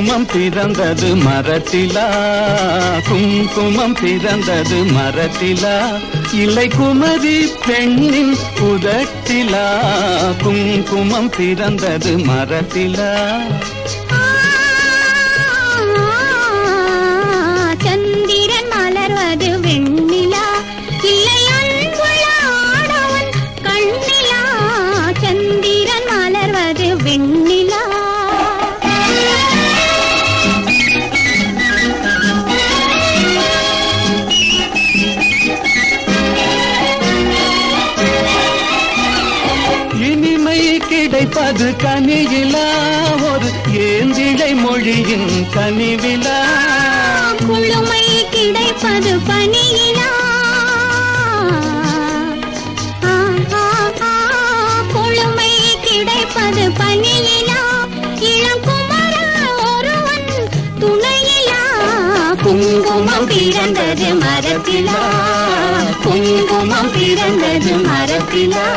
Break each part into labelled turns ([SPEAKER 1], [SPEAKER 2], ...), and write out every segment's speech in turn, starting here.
[SPEAKER 1] குங்குமம் பிறந்தது மரத்திலா, குங்குமம் பிறந்தது மரத்திலா, இல்லை குமரி பெண்ணின் உதட்டிலா, குங்குமம் பிறந்தது மரத்திலா.
[SPEAKER 2] சந்திரன் மலர்வது வெண்ணிலா, இல்லை அன்புள்ள ஆடவன் கண்ணிலா, சந்திரன் மலர்வது வெண்ணிலா.
[SPEAKER 1] இனிமை கிடைப்பது கனியிலா, ஒரு ஏந்திழை மொழியின் கனிவிலா,
[SPEAKER 2] குளுமை கிடைப்பது பனியிலா, குளுமை கிடைப்பது பனியிலா, இளங்குமர ஒருவன் துணையிலா, குங்குமம் பிறந்தது மரத்திலா, குங்குமம் பிறந்தது மரத்திலா.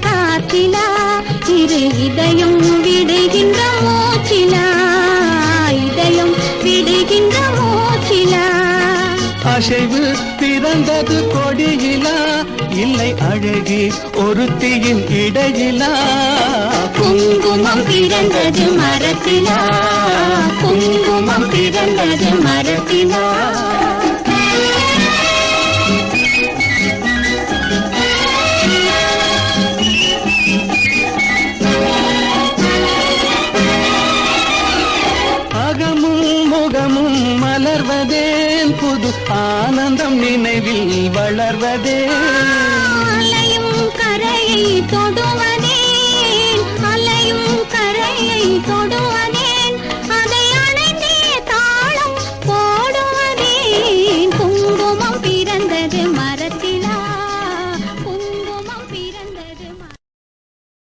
[SPEAKER 2] காற்றிலா, இரு இதயம் விடுகின்ற மூச்சிலா, இதயம் விடுகின்ற மூச்சிலா.
[SPEAKER 1] அசைவு பிறந்தது கொடியிலா, இல்லை அழகி ஒருத்தியின் இடையிலா,
[SPEAKER 2] குங்குமம் பிறந்தது மரத்திலா, குங்குமம் பிறந்தது மரத்திலா.
[SPEAKER 1] முகமும் மலர்வதேன், புது ஆனந்தம் நினைவில் வளர்வதே,
[SPEAKER 2] அலையும் கரையை தொடுவதே, அலையும் கரையை தொடு